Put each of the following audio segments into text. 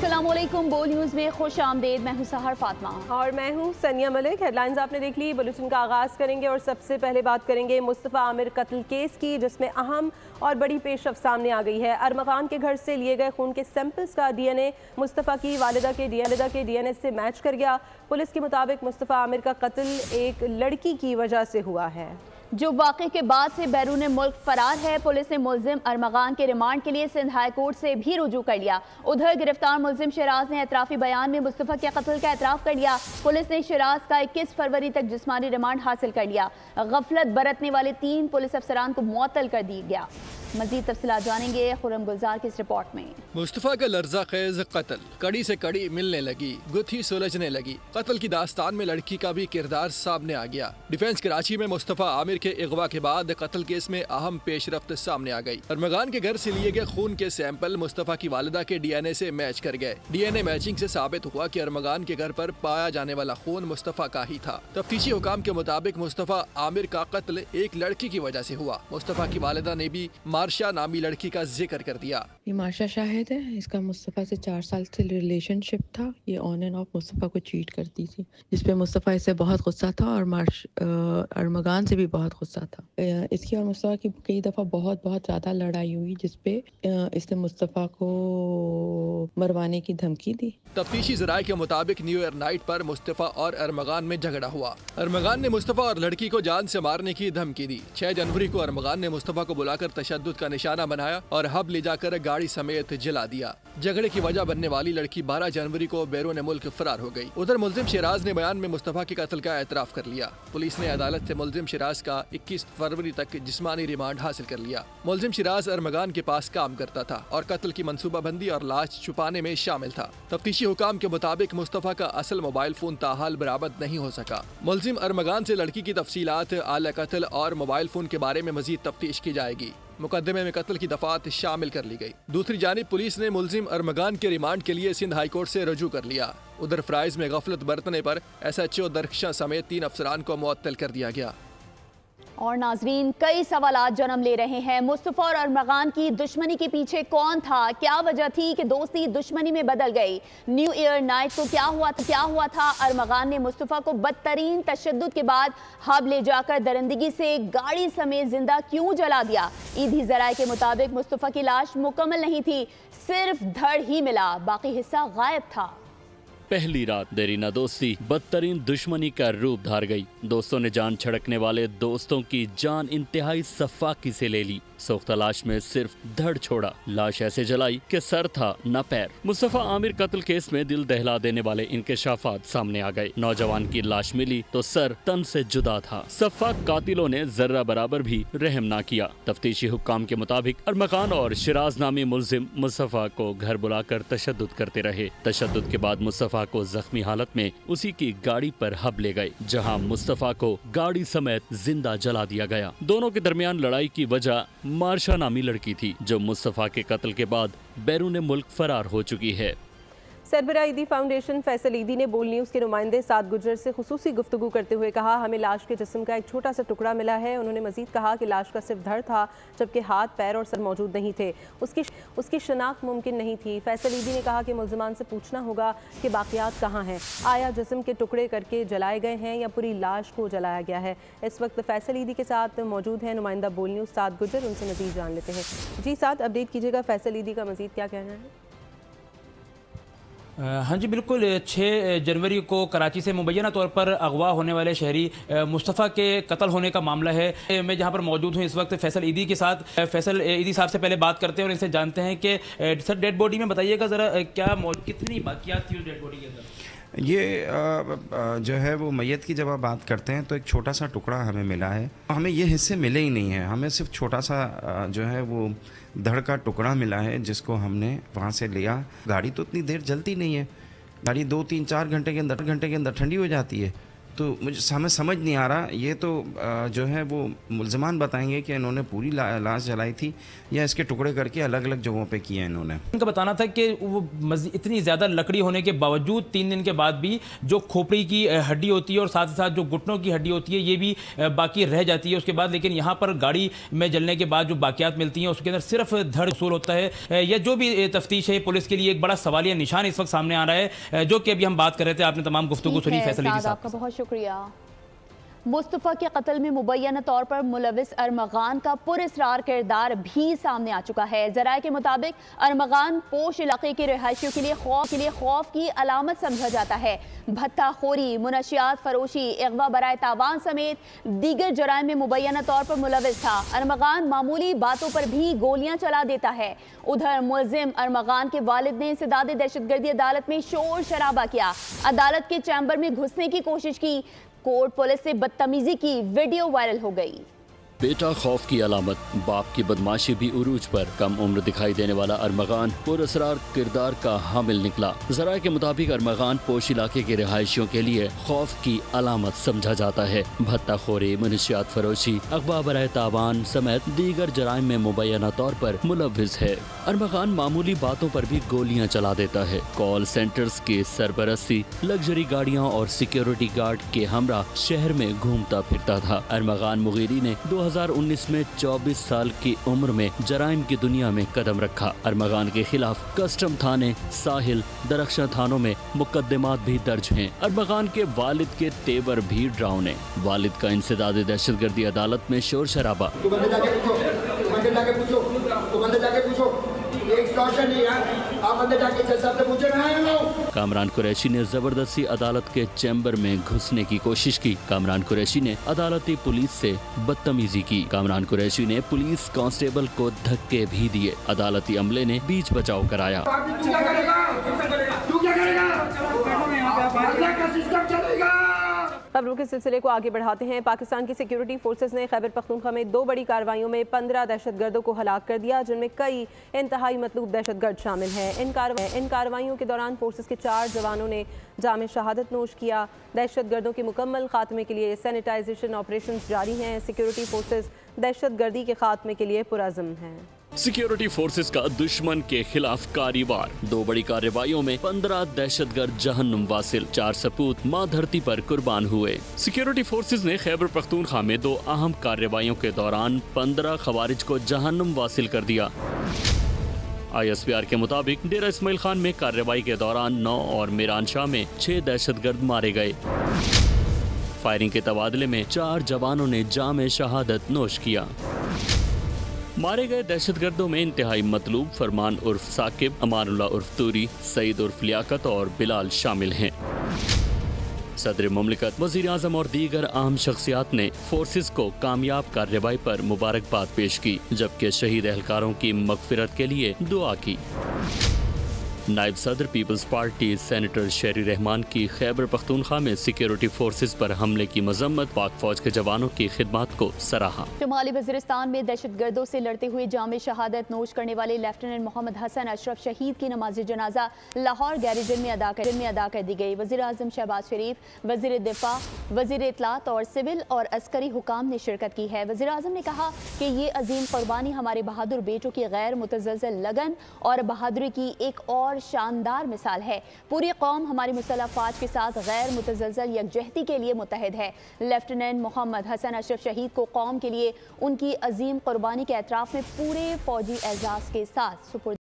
अस्सलामुअलैकुम, बोल न्यूज़ में खुश आमदेद। मैं हूँ सहर फातिमा और मैं हूँ सनिया मलिक। हेडलाइंस आपने देख ली। बुलेटिन का आगाज़ करेंगे और सबसे पहले बात करेंगे मुस्तफ़ा आमिर कत्ल केस की, जिसमें अहम और बड़ी पेशरफ सामने आ गई है। अरमगान के घर से लिए गए खून के सैंपल्स का डीएनए मुस्तफ़ा की वालिदा के डीएनए से मैच कर गया। पुलिस के मुताबिक मुस्तफ़ा आमिर का कत्ल एक लड़की की वजह से हुआ है, जो वाक़े के बाद से बैरून मुल्क फरार है। पुलिस ने मुल्जिम अरमगान के रिमांड के लिए सिंध हाई कोर्ट से भी रुजू कर लिया। उधर गिरफ्तार मुल्जिम शराज ने एतराफ़ी बयान में मुस्तफ़ा के कत्ल का एतराफ़ कर लिया। पुलिस ने शराज का 21 फरवरी तक जिस्मानी रिमांड हासिल कर लिया। गफलत बरतने वाले 3 पुलिस अफसरान को मुअत्तल कर दिया गया। मज़ीद तफसीलात जानेंगे खुर्रम गुलजार की इस रिपोर्ट में। मुस्तफ़ा का लर्जा खेज कत्ल, कड़ी से कड़ी मिलने लगी, गुत्थी सुलझने लगी। कत्ल की दास्तान में लड़की का भी किरदार सामने आ गया। डिफेंस कराची में मुस्तफ़ा आमिर के अगवा के बाद कत्ल केस में अहम पेशरफ्त सामने आ गई। अरमगान के घर से लिए गए खून के सैंपल मुस्तफ़ा की वालिदा के डीएनए से मैच कर गए। डीएनए मैचिंग से साबित हुआ कि अरमगान के घर पर पाया जाने वाला खून मुस्तफ़ा का ही था। तफ्तीशी हुकाम के मुताबिक मुस्तफ़ा आमिर का कत्ल एक लड़की की वजह से हुआ। मुस्तफ़ा की वालिदा ने भी मार्शा नामी लड़की का जिक्र कर दिया। ये मार्शा शाहिद है, इसका मुस्तफ़ा से 4 साल से रिलेशनशिप था। ये ऑन एंड ऑफ मुस्तफ़ा को चीट करती थी, जिसपे मुस्तफ़ा इससे बहुत गुस्सा था और अरमगान से भी बहुत गुस्सा था। इसकी और मुस्तफ़ा की कई दफ़ा बहुत ज़्यादा लड़ाई हुई, जिसपे इसने मुस्तफ़ा को मरवाने की धमकी दी। तफ्तीशी ज़राए के मुताबिक न्यू ईयर नाइट पर मुस्तफ़ा और अरमगान में झगड़ा हुआ। अरमगान ने मुस्तफ़ा और लड़की को जान से मारने की धमकी दी। 6 जनवरी को अरमगान ने मुस्तफ़ा को बुलाकर तशद्दुद का निशाना बनाया और हब ले जाकर गाड़ी समेत जला दिया। झगड़े की वजह बनने वाली लड़की 12 जनवरी को बैरून मुल्क फरार हो गई। उधर मुल्जिम शराज ने बयान में मुस्तफ़ा के कत्ल का एतराफ़ कर लिया। पुलिस ने अदालत से मुल्जिम शराज का 21 फरवरी तक जिस्मानी रिमांड हासिल कर लिया। मुल्जिम शराज अरमगान के पास काम करता था और कत्ल की मंसूबाबंदी और लाश छुपाने में शामिल था। तफ्तीशी हुकाम के मुताबिक मुस्तफ़ा का असल मोबाइल फोन ताहाल बरामद नहीं हो सका। मुल्जिम अरमगान से लड़की की तफसीलात, आला कत्ल और मोबाइल फोन के बारे में मजीद तफ्तीश की जाएगी। मुकदमे में कत्ल की दफात शामिल कर ली गई। दूसरी जानिब पुलिस ने मुल्जिम अरमगान के रिमांड के लिए सिंध हाई कोर्ट से रुजू कर लिया। उधर फ्राइज में गफलत बरतने पर SHO दरख्शां समेत 3 अफसरान को मुअत्तल कर दिया गया। और नाजरीन, कई सवालात जन्म ले रहे हैं। मुस्तफ़ा और अरमगान की दुश्मनी के पीछे कौन था? क्या वजह थी कि दोस्ती दुश्मनी में बदल गई? न्यू ईयर नाइट को क्या हुआ था? अरमगान ने मुस्तफ़ा को बदतरीन तशद्दुद के बाद हब ले जाकर दरिंदगी से गाड़ी समेत जिंदा क्यों जला दिया? ईदी ज़राए के मुताबिक मुस्तफ़ा की लाश मुकम्मल नहीं थी, सिर्फ धड़ ही मिला, बाकी हिस्सा गायब था। पहली रात देरीना दोस्ती बदतरीन दुश्मनी का रूप धार गई। दोस्तों ने जान छड़कने वाले दोस्तों की जान इंतहाई सफाकी से ले ली। सोख्ता लाश में सिर्फ धड़ छोड़ा। लाश ऐसे जलाई कि सर था न पैर। मुस्तफ़ा आमिर कत्ल केस में दिल दहला देने वाले इंकशाफात सामने आ गए। नौजवान की लाश मिली तो सर तन से जुदा था। सफाक कातिलों ने जर्रा बराबर भी रहम ना किया। तफ्तीशी हुक्काम के मुताबिक अरमगान और शराज नामी मुल्जिम मुस्तफ़ा को घर बुलाकर तशद्दुद करते रहे। तशद्दुद के बाद मुस्तफ़ा को जख्मी हालत में उसी की गाड़ी पर हब ले गए, जहां मुस्तफ़ा को गाड़ी समेत जिंदा जला दिया गया। दोनों के दरमियान लड़ाई की वजह मार्शा नामी लड़की थी, जो मुस्तफ़ा के कत्ल के बाद बैरून मुल्क फरार हो चुकी है। सरबराह ईदी फाउंडेशन फैसल ईदी ने बोल न्यूज़ के नुमाइंदे साद गुजर से खुसूसी गुफ्तगू करते हुए कहा, हमें लाश के जिस्म का एक छोटा सा टुकड़ा मिला है। उन्होंने मजीद कहा कि लाश का सिर्फ धड़ था, जबकि हाथ, पैर और सर मौजूद नहीं थे। उसकी शनाख्त मुमकिन नहीं थी। फैसल ईदी ने कहा कि मुल्ज़िमान से पूछना होगा कि बाकियात कहाँ हैं, आया जिस्म के टुकड़े करके जलाए गए हैं या पूरी लाश को जलाया गया है। इस वक्त फैसल ईदी के साथ मौजूद है नुमाइंदा बोल न्यूज़ साद गुजर, उनसे मजीद जान लेते हैं। जी साद, अपडेट कीजिएगा, फैसल ईदी का मजीद क्या कहना है? हाँ जी बिल्कुल, 6 जनवरी को कराची से मुबैना तौर पर अगवा होने वाले शहरी मुस्तफ़ा के कत्ल होने का मामला है। मैं जहाँ पर मौजूद हूँ इस वक्त फैसल ईदी के साथ। फैसल ईदी साहब से पहले बात करते हैं और इनसे जानते हैं कि सर डेड बॉडी में बताइएगा ज़रा क्या कितनी बाकियात थी उस डेड बॉडी के अंदर? ये जो है वो मैयत की जब आप बात करते हैं तो एक छोटा सा टुकड़ा हमें मिला है। हमें ये हिस्से मिले ही नहीं हैं, हमें सिर्फ छोटा सा जो है वो धड़ का टुकड़ा मिला है, जिसको हमने वहाँ से लिया। गाड़ी तो इतनी देर जलती नहीं है, गाड़ी 2, 3, 4 घंटे के अंदर ठंडी हो जाती है। तो मुझे हमें समझ नहीं आ रहा, ये तो जो है वो मुल्ज़मान बताएंगे कि इन्होंने पूरी लाश जलाई थी या इसके टुकड़े करके अलग अलग जगहों पे किए इन्होंने। उनका बताना था कि वो इतनी ज़्यादा लकड़ी होने के बावजूद 3 दिन के बाद भी जो खोपड़ी की हड्डी होती है और साथ ही साथ जो घुटनों की हड्डी होती है ये भी बाकी रह जाती है उसके बाद, लेकिन यहाँ पर गाड़ी में जलने के बाद जो बाकियात मिलती हैं उसके अंदर सिर्फ धड़ वसूल होता है। या जो भी तफ्तीश है पुलिस के लिए एक बड़ा सवालिया निशान इस वक्त सामने आ रहा है, जो कि अभी हम बात कर रहे थे। आपने तमाम गुफ्तगू सुनी फैसल ईदी साहब। आपका बहुत शुक्रिया। मुस्तफ़ा के कत्ल में मुबैना तौर पर मुलविस अरमगान का पुरअसरार किरदार भी सामने आ चुका है। ज़राए के मुताबिक अरमगान पोश इलाके के रिहायशियों के लिए खौफ की अलामत समझा जाता है। भत्ताखोरी, मुनशियात फरोशी, अगवा बराए तावान समेत दीगर जराइम में मुबैना तौर पर मुलविस था। अरमगान मामूली बातों पर भी गोलियां चला देता है। उधर मुलजिम अरमगान के वालिद ने इंसदाद दहशतगर्दी अदालत में शोर शराबा किया, अदालत के चैम्बर में घुसने की कोशिश की, कोर्ट पुलिस से बदतमीजी की वीडियो वायरल हो गई। बेटा खौफ की अलामत, बाप की बदमाशी भी उरूज पर। कम उम्र दिखाई देने वाला अरमगान पुरअसरार किरदार का हामिल निकला। ज़राए के मुताबिक अरमगान पोश इलाके के रिहायशियों के लिए खौफ की अलामत समझा जाता है। भत्ताखोरी, मुनशियात फरोशी, अगवा बराए तावान समेत दीगर जराइम में मुबैना तौर पर मुलविस है। अरमगान मामूली बातों पर भी गोलियां चला देता है। कॉल सेंटर्स की सरबरस्ती, लग्जरी गाड़ियां और सिक्योरिटी गार्ड के हमरा शहर में घूमता फिरता था। अरमगान मुगीरी ने 2019 में 24 साल की उम्र में जराइम की दुनिया में कदम रखा। अरमगान के खिलाफ कस्टम थाने, साहिल, दरख्शा थानों में मुकदमात भी दर्ज हैं। अरमगान के वालिद के तेवर भी डरावने। वालिद का इंसदाद दहशतगर्दी अदालत में शोर शराबा। कामरान कुरैशी ने जबरदस्ती अदालत के चैम्बर में घुसने की कोशिश की। कामरान कुरैशी ने अदालती पुलिस से बदतमीजी की। कामरान कुरैशी ने पुलिस कांस्टेबल को धक्के भी दिए। अदालती अमले ने बीच बचाव कराया। खबरों के सिलसिले को आगे बढ़ाते हैं। पाकिस्तान की सिक्योरिटी फोर्सेस ने खैबर पख्तूनख्वा में 2 बड़ी कार्रवाइयों में 15 दहशतगर्दों को हलाक कर दिया, जिनमें कई इंतहाई मतलूब दहशतगर्द शामिल हैं। इन कार्रवाइयों के दौरान फोर्सेस के 4 जवानों ने जाम शहादत नोश किया। दहशतगर्दों के मुकम्मल खात्मे के लिए सैनिटाइजेशन ऑपरेशन जारी हैं। सिक्योरिटी फोर्सेस दहशतगर्दी के खात्मे के लिए पुरअज़्म हैं। सिक्योरिटी फोर्सेस का दुश्मन के खिलाफ कारवार। 2 बड़ी कार्रवाइयों में 15 दहशतगर्द जहन्नुम वासिल, 4 सपूत माँ धरती पर कुर्बान हुए। सिक्योरिटी फोर्सेस ने खैबर पख्तूनख्वा में 2 अहम कार्रवाइयों के दौरान 15 खवारिज को जहन्नुम वासिल कर दिया। ISPR के मुताबिक डेरा इस्माइल खान में कार्रवाई के दौरान 9 और मीरान शाह में 6 दहशतगर्द मारे गए। फायरिंग के तबादले में 4 जवानों ने जाम शहादत नोश किया। मारे गए दहशतगर्दों में इंतहाई मतलूब फरमान उर्फ साकिब, अमानुल्लाह उर्फ तूरी, सईद उर्फ लियाकत और बिलाल शामिल हैं। सदर मुमलिकत, वजीर आजम और दीगर अहम शख्सियात ने फोर्सेस को कामयाब कार्रवाई पर मुबारकबाद पेश की, जबकि शहीद एहलकारों की मगफिरत के लिए दुआ की। नायब सदर पीपल्स पार्टी सेनेटर शेरी रहमान की खैबर पख्तूनख्वा में सिक्योरिटी फोर्सेस पर हमले की मजम्मत, पाक फौज के जवानों की खिदमत को सराहा। शुमाली वज़ीरिस्तान में दहशतगर्दों से लड़ते हुए जाम शहादत नोश करने वाले लेफ्टिनेंट मोहम्मद हसन अशरफ शहीद की नमाज जनाजा लाहौर गैरिजन में अदा कर दी गई। वज़ीर आज़म शहबाज शरीफ, वज़ीर दिफा, वज़ीर इत्तलात और सिविल और अस्करी हुकाम ने शिरकत की है। वज़ीर आज़म ने कहा कि ये अजीम कुर्बानी हमारे बहादुर बेटों की गैर मुतज़लज़ल लगन और बहादुरी की एक और शानदार मिसाल है। पूरी कौम हमारी मुसल्लह फ़ौज के साथ गैर मुतज़लज़ल यकजहती के लिए मुत्तहिद है। लेफ्टिनेंट मोहम्मद हसन अशरफ शहीद को कौम के लिए उनकी अजीम कुर्बानी के एतराफ़ में पूरे फौजी एजाज़ के साथ सुपुर्द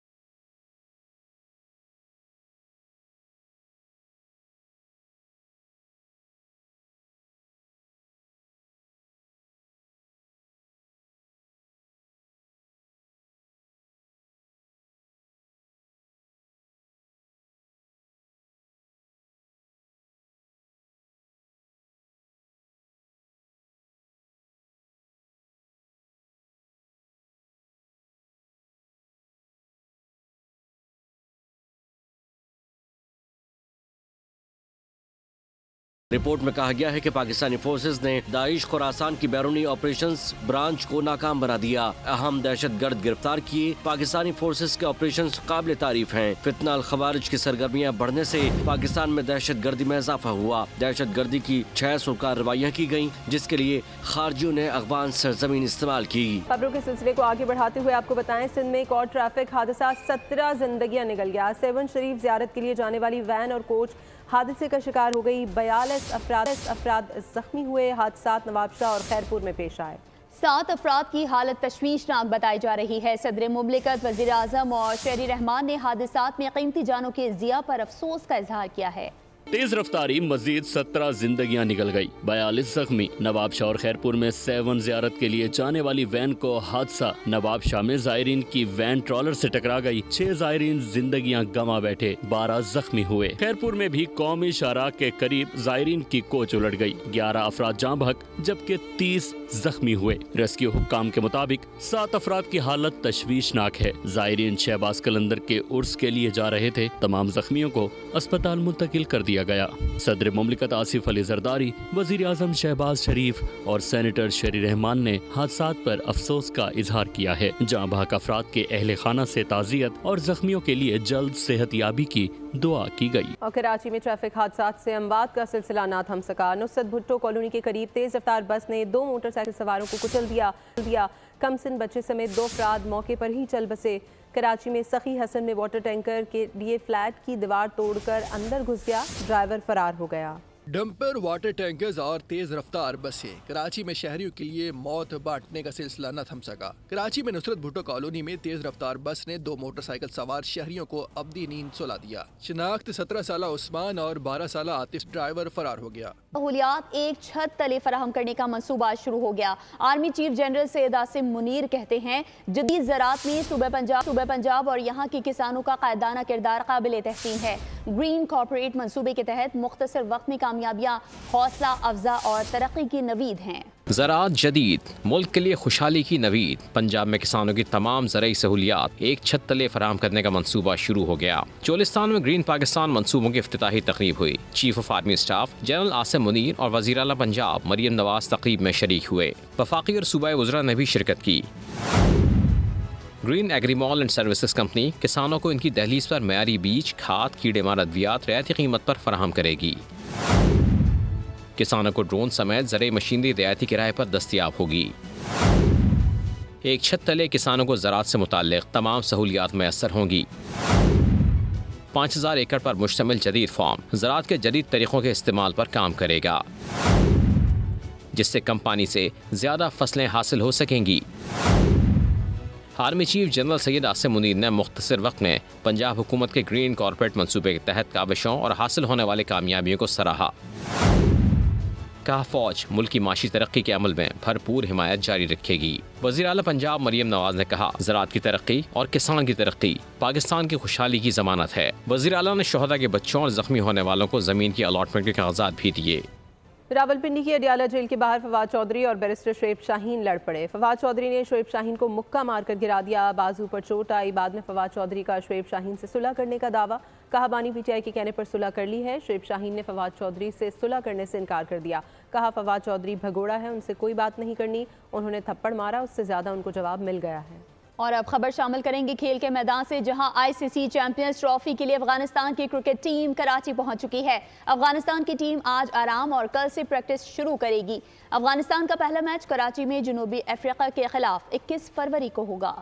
रिपोर्ट में कहा गया है कि पाकिस्तानी फोर्सेस ने दाइश खुरासान की बैरूनी ऑपरेशंस ब्रांच को नाकाम बना दिया। अहम दहशतगर्द गिरफ्तार किए। पाकिस्तानी फोर्सेस के ऑपरेशंस काबिल तारीफ हैं। फितना अल खवारिज की सरगर्मियां बढ़ने से पाकिस्तान में दहशतगर्दी में इजाफा हुआ। दहशतगर्दी की 600 कार्रवाइयाँ की गयी, जिसके लिए खारजियों ने अफगान सरजमीन इस्तेमाल की। खबरों के सिलसिले को आगे बढ़ाते हुए आपको बताएं, सिंध में एक और ट्रैफिक हादसा, 17 जिंदगियां निकल गया। सेवन शरीफ जियारत के लिए जाने वाली वैन और कोच हादसे का शिकार हो गई। 42 अफराद जख्मी हुए। हादसात नवाबशाह और खैरपुर में पेश आए। 7 अफराद की हालत तशवीशनाक बताई जा रही है। सदर मुमलिकत, वज़ीर आज़म और शहरी रहमान ने हादसात में कीमती जानों के ज़िया पर अफसोस का इजहार किया है। तेज रफ्तारी मजीद 17 जिंदगियां निकल गई, 42 जख्मी। नवाबशाह और खैरपुर में सेवन जियारत के लिए जाने वाली वैन को हादसा। नवाबशाह में जायरीन की वैन ट्रॉलर से टकरा गई, 6 जायरीन जिंदगियां गंवा बैठे, 12 जख्मी हुए। खैरपुर में भी कौमी शाहराह के करीब जायरीन की कोच उलट गई, 11 अफराद जाँ बहक जबकि 30 जख्मी हुए। रेस्क्यू हुक्काम के मुताबिक 7 अफराद की हालत तशवीशनाक है। जायरीन शहबाज कलंदर के उर्स के लिए जा रहे थे। तमाम जख्मियों को अस्पताल मुंतकिल कर दिया गया। सदर मुमलिकत आसिफ अली जरदारी, वजीर आजम शहबाज शरीफ और सेनेटर शहरी रहमान ने हादसात पर अफसोस का इजहार किया है। जाँ बहक अफराद के अहले खाना से ताज़ियत और जख्मियों के लिए जल्द सेहत याबी की दुआ की गई। और कराची में ट्रैफिक हादसात से अमवात का सिलसिला ना थम सका। नुसरत भुट्टो कॉलोनी के करीब तेज रफ्तार बस ने 2 मोटरसाइकिल सवारों को कुचल दिया। कमसिन बच्चे समेत 2 अफराद मौके पर ही चल बसे। कराची में सखी हसन में वाटर टैंकर के लिए फ्लैट की दीवार तोड़कर अंदर घुस गया, ड्राइवर फरार हो गया। डंपर, वाटर टैंकर्स और तेज रफ्तार बसें कराची में शहरियों के लिए मौत बांटने का सिलसिला न थम सका। कराची में नुसरत भुट्टो कॉलोनी में तेज रफ्तार बस ने 2 मोटरसाइकिल सवार शहरियों को अब्दी नींद सुला दिया। शिनाख्त 17 साला उस्मान और 12 साला आतिफ, ड्राइवर फरार हो गया। सहूलियात एक छत तले फराहम करने का मंसूबा शुरू हो गया। Army chief general Syed Asim Munir कहते हैं, जदीद ज़राअत में सूबे पंजाब और यहाँ के किसानों का कायदाना किरदार काबिल तहसीन है। ग्रीन कॉर्पोरेट मंसूबे के तहत मुख्तसर वक्त में कामयाबियाँ हौसला अफजा और तरक्की की नवीद हैं। ज़राअत जदीद, मुल्क के लिए खुशहाली की नवीद। पंजाब में किसानों की तमाम ज़राई सहूलियात एक छत तले फराहम करने का मंसूबा शुरू हो गया। चोलिस्तान में ग्रीन पाकिस्तान मंसूबों की इफ्तिताही तकरीब हुई। Chief of army staff general Asim Munir और वज़ीर आला पंजाब मरियम नवाज तकरीब में शरीक हुए। वफाकी और सूबाई वज़रा ने भी शिरकत की। ग्रीन एग्रीमॉल एंड सर्विसेज कंपनी किसानों को इनकी दहलीज पर मयारी बीज, खाद, कीड़े मार अद्वियात रियायती कीमत पर फराहम करेगी। किसानों को ड्रोन समेत ज़राई मशीनरी रियायती किराए पर दस्तियाब होगी। एक छत तले किसानों को ज़राअत से मुताल्लिक़ तमाम सहूलियात मैसर होंगी। 5000 एकड़ पर मुश्तमिल जदीद फार्म ज़राअत के जदीद तरीक़ों के इस्तेमाल पर काम करेगा, जिससे कम पानी से ज़्यादा फसलें हासिल हो सकेंगी। Army chief general Syed Asim Munir ने मुख्तसर वक्त में पंजाब हुकूमत के ग्रीन कॉर्पोरेट मंसूबे के तहत काबिशों और हासिल होने वाले कामयाबियों को सराहा। कहा, फौज मुल्क की माशी तरक्की के अमल में भरपूर हिमायत जारी रखेगी। वज़ीर आला पंजाब मरियम नवाज ने कहा, ज़राअत की तरक्की और किसान की तरक्की पाकिस्तान की खुशहाली की ज़मानत है। वज़ीर आला ने शोहदा के बच्चों और ज़ख्मी होने वालों को ज़मीन की अलॉटमेंट के कागजात भी दिए। रावलपिंडी की अडियाला जेल के बाहर फवाद चौधरी और बैरिस्टर शोएब शाहीन लड़ पड़े। फवाद चौधरी ने शोएब शाहीन को मुक्का मारकर गिरा दिया। बाजू पर चोट आई। बाद में फवाद चौधरी का शोएब शाहीन से सुलह करने का दावा। कहा, बानी पीटीआई के कहने पर सुलह कर ली है। शोएब शाहीन ने फवाद चौधरी से सुलह करने से इनकार कर दिया। कहा, फवाद चौधरी भगोड़ा है, उनसे कोई बात नहीं करनी। उन्होंने थप्पड़ मारा, उससे ज़्यादा उनको जवाब मिल गया है। और अब खबर शामिल करेंगे खेल के मैदान से, जहां आईसीसी चैंपियंस ट्रॉफी के लिए अफगानिस्तान की क्रिकेट टीम कराची पहुंच चुकी है। अफगानिस्तान की टीम आज आराम और कल से प्रैक्टिस शुरू करेगी। अफगानिस्तान का पहला मैच कराची में जनूबी अफ्रीका के खिलाफ 21 फरवरी को होगा।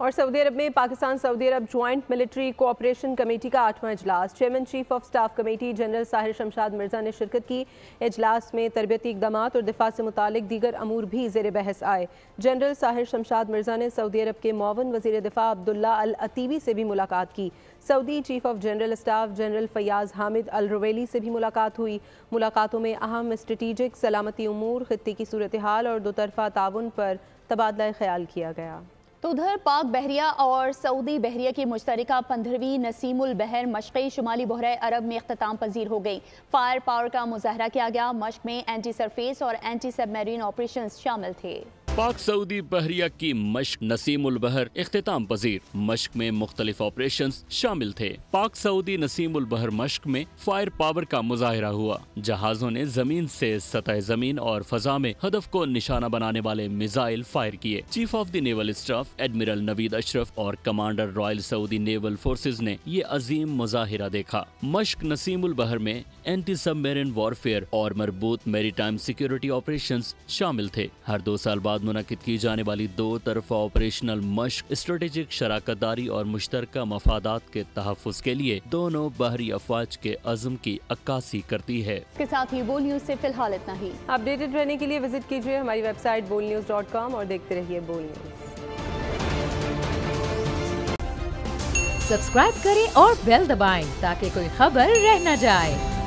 और सऊदी अरब में पाकिस्तान सऊदी अरब ज्वाइंट मिलिट्री कोऑपरेशन कमेटी का 8वां इजलास। Chairman chief of staff committee general Sahir Shamshad Mirza ने शिरकत की। इजलास में तरबियती इक़दामात और दिफा से मुतालिक दीगर अमूर भी ज़ेर बहस आए। जनरल साहिर शमशाद मिर्जा ने सऊदी अरब के मुआवन वज़ीर दिफा अब्दुल्ला अल अतीवी से भी मुलाकात की। Saudi chief of general staff general Fayyaz Hamid Al Ruwaili से भी मुलाकात हुई। मुलाकातों में अहम स्ट्रेटिजिक सलामती उमूर, खित्ते की सूरत हाल और दोतरफा ताउन पर तबादला ख्याल किया गया। तो उधर पाक बहरिया और सऊदी बहरिया की मुश्तरका 15वीं नसीमुल बहर मशक़ शुमाली बहरे अरब में इख्तिताम पजीर हो गई। फायर पावर का मुजाहरा किया गया। मशक़ में एंटी सरफेस और एंटी सबमरीन ऑपरेशंस शामिल थे। पाक सऊदी बहरिया की मश्क नसीम उल बहर इख्तिताम पजीर। मश्क में मुख्तलिफ ऑपरेशंस शामिल थे। पाक सऊदी नसीम उल बहर मश्क में फायर पावर का मुजाहिरा हुआ। जहाजों ने जमीन से सतह जमीन और फजा में हदफ को निशाना बनाने वाले मिसाइल फायर किए। Chief of the naval staff admiral Naveed Ashraf और commander royal Saudi naval forces ने ये अजीम मुजाहिरा देखा। मश्क नसीम उल बहर में एंटी सबमरीन वॉरफेयर और मरबूत मैरीटाइम सिक्योरिटी ऑपरेशंस शामिल थे। हर 2 साल बाद मुनक्किद की जाने वाली 2 तरफा ऑपरेशनल मश्क स्ट्रेटेजिक शराकतदारी और मुश्तरका मफादात के तहफ़्फ़ुज़ के लिए दोनों बहरी अफवाज के अज़्म की अक्कासी करती है। इसके साथ ही बोल न्यूज़ से फिलहाल इतना ही। अपडेटेड रहने के लिए विजिट कीजिए हमारी वेबसाइट bolnews.com और देखते रहिए बोल न्यूज़। सब्सक्राइब करें और बेल दबाएं ताकि कोई खबर रह न जाए।